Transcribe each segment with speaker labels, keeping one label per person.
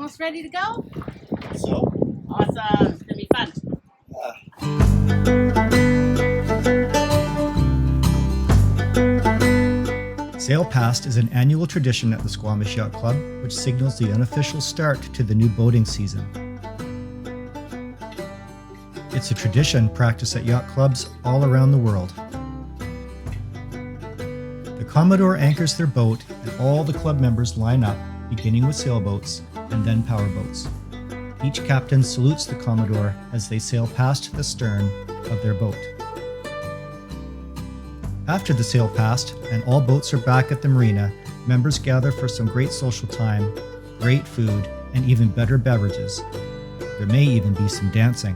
Speaker 1: almost ready to go?
Speaker 2: So,
Speaker 1: Awesome. It's going to be fun.
Speaker 2: Sail Past is an annual tradition at the Squamish Yacht Club, which signals the unofficial start to the new boating season. It's a tradition practiced at yacht clubs all around the world. The Commodore anchors their boat, and all the club members line up, beginning with sailboats and then powerboats. Each captain salutes the Commodore as they sail past the stern of their boat. After the sail past and all boats are back at the marina, members gather for some great social time, great food, and even better beverages. There may even be some dancing.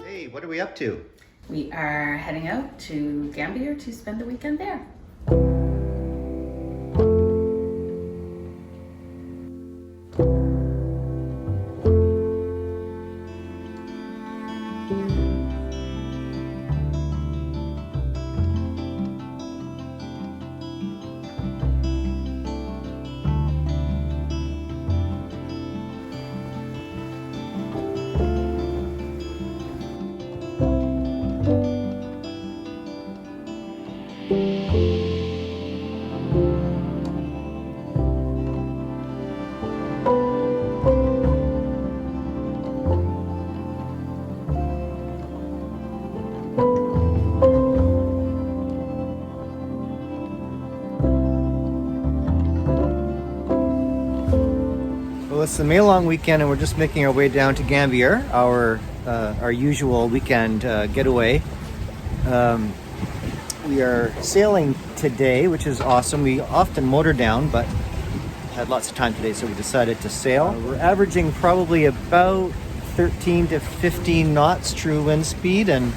Speaker 2: Hey, what are we up to?
Speaker 1: We are heading out to Gambier to spend the weekend there.
Speaker 2: Well, it's the May long weekend and we're just making our way down to Gambier, our usual weekend getaway. We are sailing today, which is awesome. We often motor down, but had lots of time today, so we decided to sail. We're averaging probably about 13 to 15 knots true wind speed, and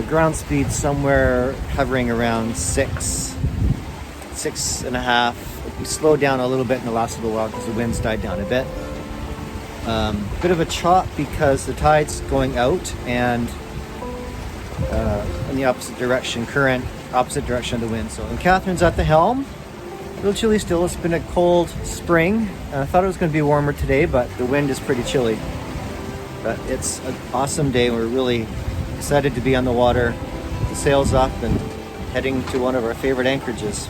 Speaker 2: ground speed somewhere hovering around 6.5. We slowed down a little bit in the last little while because the winds died down a bit. Bit of a chop because the tide's going out and in the opposite direction, current, opposite direction of the wind. So, and Catherine's at the helm. A little chilly still. It's been a cold spring. I thought it was going to be warmer today, but the wind is pretty chilly. But it's an awesome day. We're really excited to be on the water. The sail's up and heading to one of our favorite anchorages.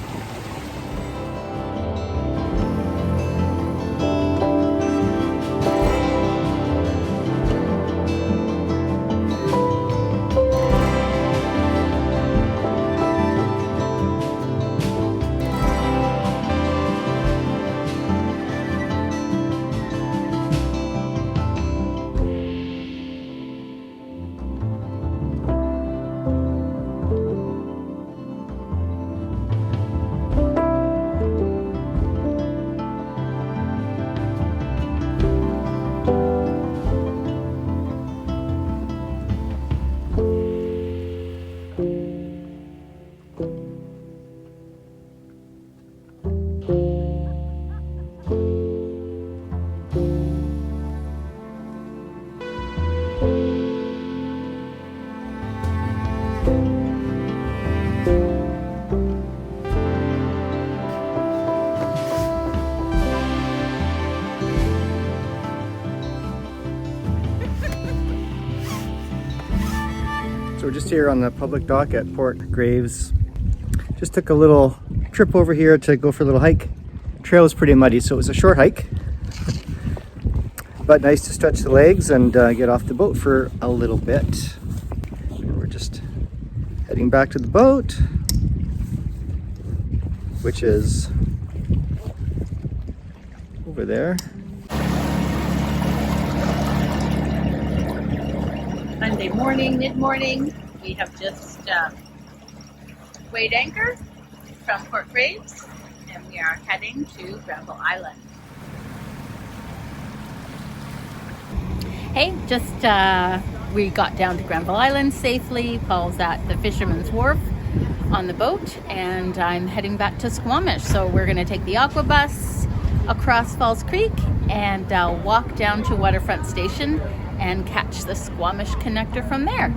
Speaker 2: So we're just here on the public dock at Port Graves. Just took a little trip over here to go for a little hike. The trail was pretty muddy, so it was a short hike. But nice to stretch the legs and get off the boat for a little bit. And we're just heading back to the boat, which is over there.
Speaker 1: Monday morning, mid-morning, we have just weighed anchor from Port Graves, and we are heading to Granville Island. Hey, we got down to Granville Island safely. Paul's at the Fisherman's Wharf on the boat, and I'm heading back to Squamish. So we're going to take the aqua bus across Falls Creek and walk down to Waterfront Station and catch the Squamish connector from there.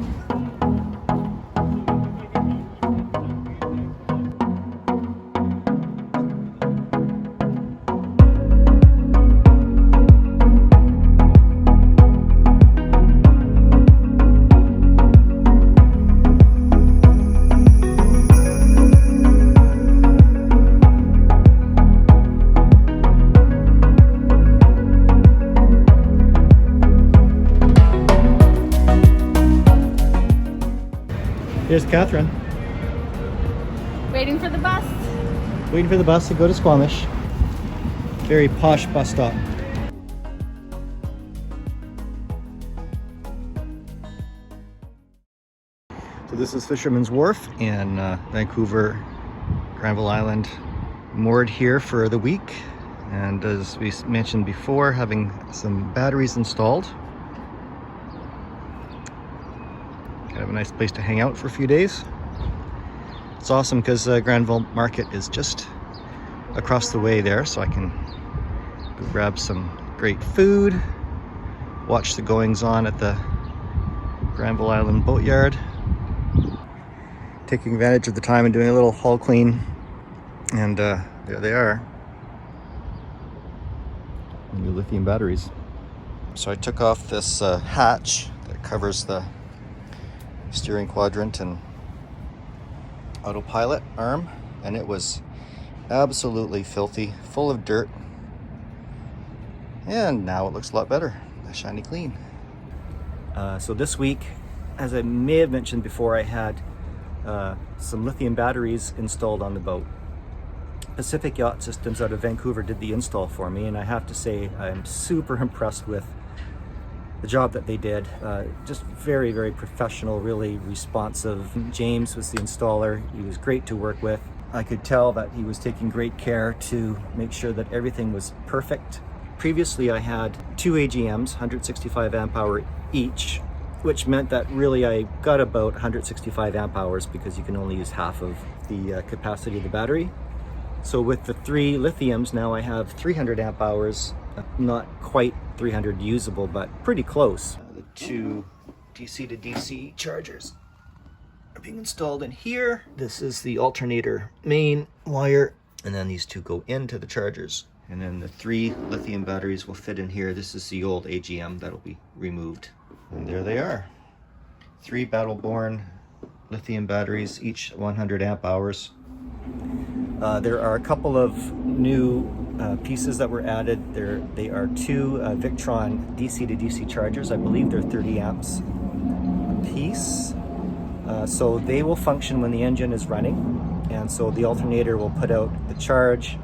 Speaker 2: Here's Catherine.
Speaker 1: Waiting for the bus.
Speaker 2: Waiting for the bus to go to Squamish. Very posh bus stop. So this is Fisherman's Wharf in Vancouver, Granville Island. Moored here for the week. And as we mentioned before, having some batteries installed. Kind of a nice place to hang out for a few days. It's awesome because Granville Market is just across the way there, so I can go grab some great food, watch the goings on at the Granville Island boatyard, taking advantage of the time and doing a little hull clean, and there they are, new lithium batteries. So I took off this hatch that covers the steering quadrant and autopilot arm, and it was absolutely filthy, full of dirt, and now it looks a lot better, shiny clean. So this week, as I may have mentioned before, I had some lithium batteries installed on the boat. Pacific Yacht Systems out of Vancouver did the install for me, and I have to say I'm super impressed with the job that they did. Just very, very professional, really responsive. James was the installer. He was great to work with. I could tell that he was taking great care to make sure that everything was perfect. Previously, I had two AGMs, 165 amp hour each, which meant that really I got about 165 amp hours because you can only use half of the capacity of the battery. So with the three lithiums, now I have 300 amp hours, not quite 300 usable, but pretty close. The two DC to DC chargers are being installed in here. This is the alternator main wire, and then these two go into the chargers. And then the three lithium batteries will fit in here. This is the old AGM that'll be removed. And there they are. Three Battle-Born lithium batteries, each 100 amp hours. There are a couple of new pieces that were added. They are two Victron DC to DC chargers. I believe they're 30 amps a piece. So they will function when the engine is running. And so the alternator will put out the charge,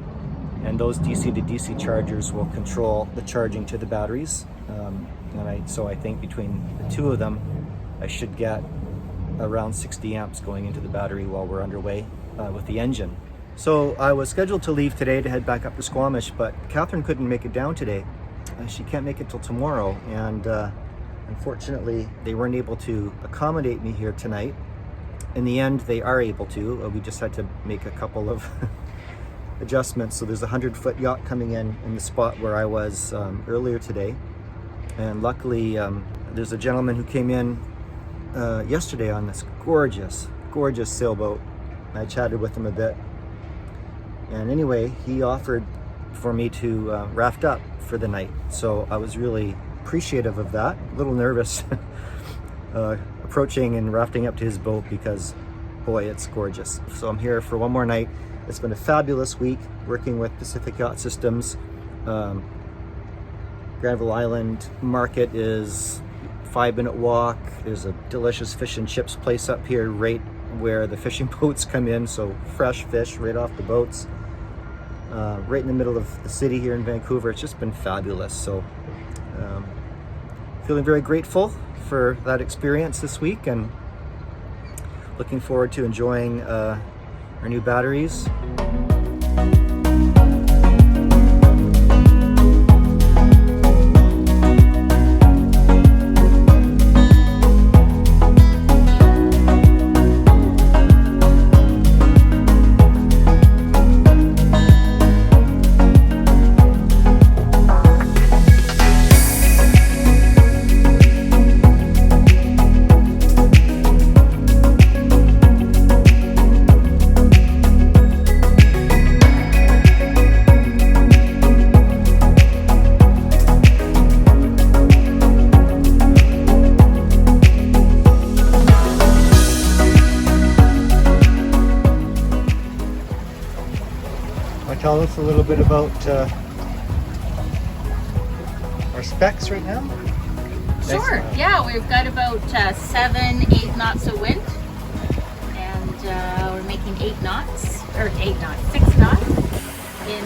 Speaker 2: and those DC to DC chargers will control the charging to the batteries. So I think between the two of them, I should get around 60 amps going into the battery while we're underway with the engine. So I was scheduled to leave today to head back up to Squamish, but Catherine couldn't make it down today. She can't make it till tomorrow, and unfortunately they weren't able to accommodate me here tonight. In the end, they are able to. We just had to make a couple of adjustments. So there's a 100-foot yacht coming in the spot where I was earlier today, and luckily there's a gentleman who came in yesterday on this gorgeous sailboat. I chatted with him a bit. And anyway, he offered for me to raft up for the night. So I was really appreciative of that. A little nervous approaching and rafting up to his boat because, boy, it's gorgeous. So I'm here for one more night. It's been a fabulous week working with Pacific Yacht Systems. Granville Island Market is a 5-minute walk. There's a delicious fish and chips place up here right where the fishing boats come in, so fresh fish right off the boats, right in the middle of the city here in Vancouver. It's just been fabulous. So feeling very grateful for that experience this week, and looking forward to enjoying our new batteries. Tell us a little bit about our specs right now.
Speaker 1: Sure. Yeah, we've got about 7-8 knots of wind. we're making 6 knots in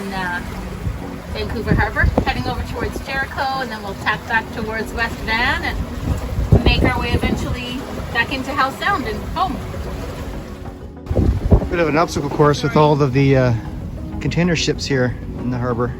Speaker 1: Vancouver Harbor, heading over towards Jericho, and then we'll tack back towards West Van and make our way eventually back into Howe Sound and home.
Speaker 2: Bit of an obstacle course with all of the container ships here in the harbor.